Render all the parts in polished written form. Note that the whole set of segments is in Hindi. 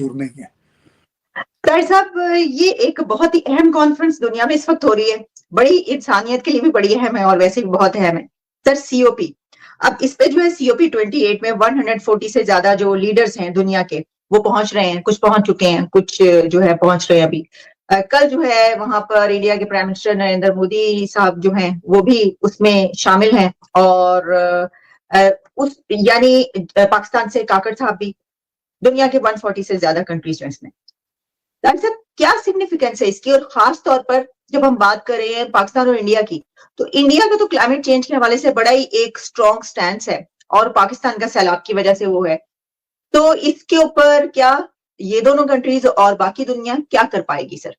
दूर नहीं है। ताहिर साहब, ये एक बहुत ही अहम कॉन्फ्रेंस दुनिया में इस वक्त हो रही है, बड़ी इंसानियत के लिए भी बड़ी अहम है और वैसे भी बहुत अहम है सर, सीओपी। अब इस पे जो है सीओपी 28 में 140 से ज्यादा जो लीडर्स हैं दुनिया के वो पहुंच रहे हैं, कुछ पहुंच चुके हैं, कुछ जो है पहुंच रहे हैं अभी। कल जो है वहां पर इंडिया के प्राइम मिनिस्टर नरेंद्र मोदी साहब जो हैं वो भी उसमें शामिल हैं, और उस यानी पाकिस्तान से काकड़ साहब भी, दुनिया के 140 से ज्यादा कंट्रीज में इसमें। डॉक्टर साहब, क्या सिग्निफिकेंस है इसकी, और खास तौर पर जब हम बात करें पाकिस्तान और इंडिया की, तो इंडिया का तो क्लाइमेट चेंज के हवाले से बड़ा ही एक स्ट्रॉन्ग स्टैंड है, और पाकिस्तान का सैलाब की वजह से वो है। तो इसके ऊपर क्या ये दोनों कंट्रीज और बाकी दुनिया क्या कर पाएगी सर?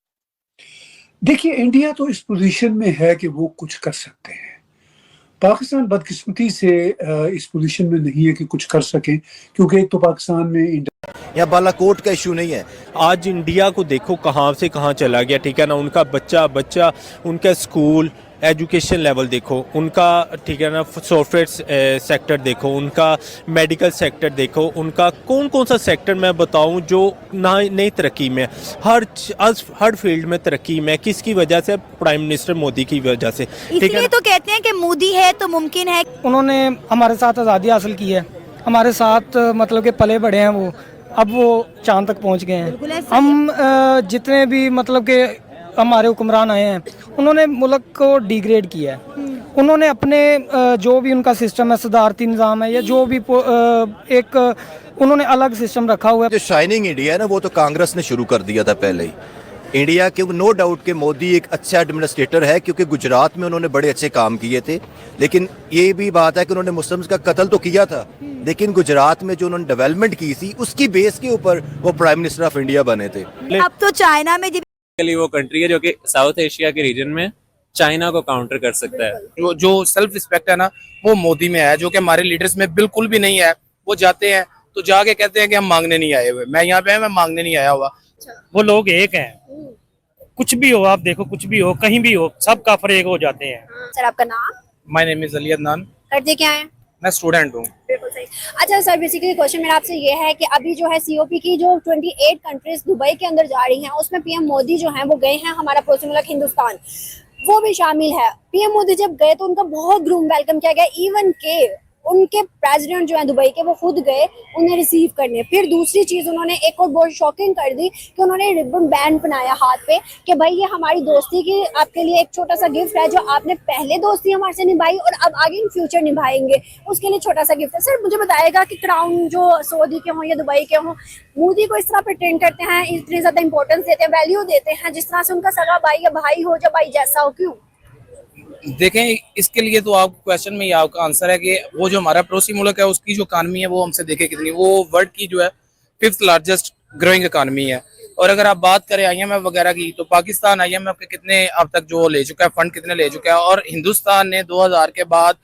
देखिए, इंडिया तो इस पोजीशन में है कि वो कुछ कर सकते हैं। पाकिस्तान बदकिस्मती से इस पोजीशन में नहीं है कि कुछ कर सके, क्योंकि एक तो पाकिस्तान में या बालाकोट का इशू नहीं है। आज इंडिया को देखो कहाँ से कहाँ चला गया, ठीक है ना। उनका बच्चा उनका स्कूल एजुकेशन लेवल देखो उनका, ठीक है ना। सॉफ्टवेयर सेक्टर देखो उनका, मेडिकल सेक्टर देखो उनका, कौन कौन सा सेक्टर मैं बताऊं जो नई तरक्की में, हर फील्ड में तरक्की में। किसकी वजह से? प्राइम मिनिस्टर मोदी की वजह से, ठीक है। तो कहते हैं कि मोदी है तो मुमकिन है। उन्होंने हमारे साथ आज़ादी हासिल की है, हमारे साथ मतलब के पले बड़े हैं वो, अब वो चांद तक पहुंच गए हैं। हम जितने भी मतलब के हमारे हुक्मरान आए हैं उन्होंने मुल्क को डिग्रेड किया है। उन्होंने अपने जो भी उनका सिस्टम है, सदारती निज़ाम है या जो भी एक उन्होंने अलग सिस्टम रखा हुआ है। जो शाइनिंग इंडिया है ना, वो तो कांग्रेस ने शुरू कर दिया था पहले ही। इंडिया के नो डाउट के मोदी एक अच्छा एडमिनिस्ट्रेटर है, क्योंकि गुजरात में उन्होंने बड़े अच्छे काम किए थे। लेकिन ये भी बात है कि उन्होंने मुस्लिम्स का कत्ल तो किया था, लेकिन गुजरात में जो उन्होंने डेवलपमेंट की थी उसकी बेस के ऊपर वो प्राइम मिनिस्टर ऑफ इंडिया बने थे। अब तो चाइना में वो कंट्री है जो कि साउथ एशिया के रीजन में चाइना को काउंटर कर सकता है। जो सेल्फ रिस्पेक्ट है ना, वो मोदी में है, जो कि हमारे लीडर्स में बिल्कुल भी नहीं है। वो जाते हैं तो जाके कहते हैं कि हम मांगने नहीं आए हुए, मैं यहाँ पे मैं मांगने नहीं आया हुआ। वो लोग एक हैं, कुछ भी हो, आप देखो कुछ भी हो, कहीं भी हो, सब काफिर एक हो जाते हैं। सर आपका नाम? My name is Ali Adnan. करते क्या है? मैं स्टूडेंट हूँ। बिल्कुल सही। अच्छा सर, बेसिकली क्वेश्चन मेरा आपसे ये है कि अभी जो है सीओपी की जो 28 कंट्रीज दुबई के अंदर जा रही हैं, उसमें पीएम मोदी जो हैं वो गए हैं, हमारा पड़ोसी मुल्क हिंदुस्तान वो भी शामिल है। पीएम मोदी जब गए तो उनका बहुत ग्रूम वेलकम किया गया, इवन के उनके प्रेसिडेंट जो है दुबई के वो खुद गए उन्हें रिसीव करने। फिर दूसरी चीज उन्होंने एक और बहुत शॉकिंग कर दी कि उन्होंने रिबन बैंड बनाया हाथ पे कि भाई ये हमारी दोस्ती की आपके लिए एक छोटा सा गिफ्ट है, जो आपने पहले दोस्ती हमारे से निभाई और अब आगे इन फ्यूचर निभाएंगे, उसके लिए छोटा सा गिफ्ट है। सर मुझे बताएगा कि क्राउन जो सऊदी के हों या दुबई के हों, मोदी को इस तरह प्रिटेंड करते हैं, इतनी ज्यादा इंपॉर्टेंस देते हैं, वैल्यू देते हैं, जिस तरह से उनका सगा भाई या भाई हो, या भाई जैसा हो, क्यों? देखें, इसके लिए तो आपको क्वेश्चन में आपका आंसर है कि वो जो हमारा पड़ोसी मुल्क है उसकी जो इकानमी है वो हमसे देखे कितनी, वो वर्ल्ड की जो है 5th लार्जेस्ट ग्रोइंग इकानमी है। और अगर आप बात करें IMF वगैरह की, तो पाकिस्तान IMF के कितने अब तक जो ले चुका है, फंड कितने ले चुका है, और हिंदुस्तान ने 2000 के बाद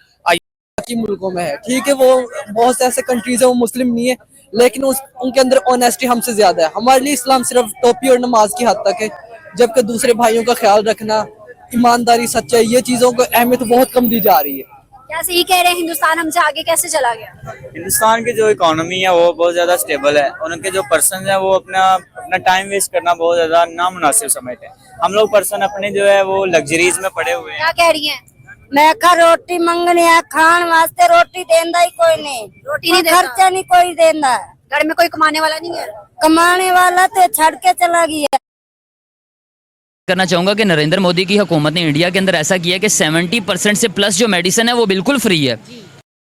मुल्कों में है। ठीक है, वो बहुत से ऐसे कंट्रीज है वो मुस्लिम नहीं है, लेकिन उनके अंदर ऑनेस्टी हमसे ज्यादा है। हमारे लिए इस्लाम सिर्फ टोपी और नमाज की हद तक है, जबकि दूसरे भाइयों का ख्याल रखना, ईमानदारी, सच्चाई, ये चीजों को अहमियत बहुत कम दी जा रही है। क्या सही कह रहे हैं, हिंदुस्तान हमसे आगे कैसे चला गया? हिंदुस्तान की जो इकोनॉमी है वो बहुत ज्यादा स्टेबल है, और उनके जो पर्सन है वो अपना टाइम वेस्ट करना बहुत ज्यादा नामुनासिब समझते हैं। हम लोग पर्सन अपने जो है वो लग्जरीज में पड़े हुए हैं। क्या कह रही हैं? मैं का रोटी मंगनी है, खान वास्ते रोटी देंदा ही कोई नहीं, रोटी नहीं देता, खर्चा नहीं कोई देंदा, घर में कोई कमाने वाला नहीं है, कमाने वाला तो छड़ के चला गया। करना चाहूंगा कि नरेंद्र मोदी की हुकूमत ने इंडिया के अंदर ऐसा किया कि 70% से प्लस जो मेडिसिन है वो बिल्कुल फ्री है।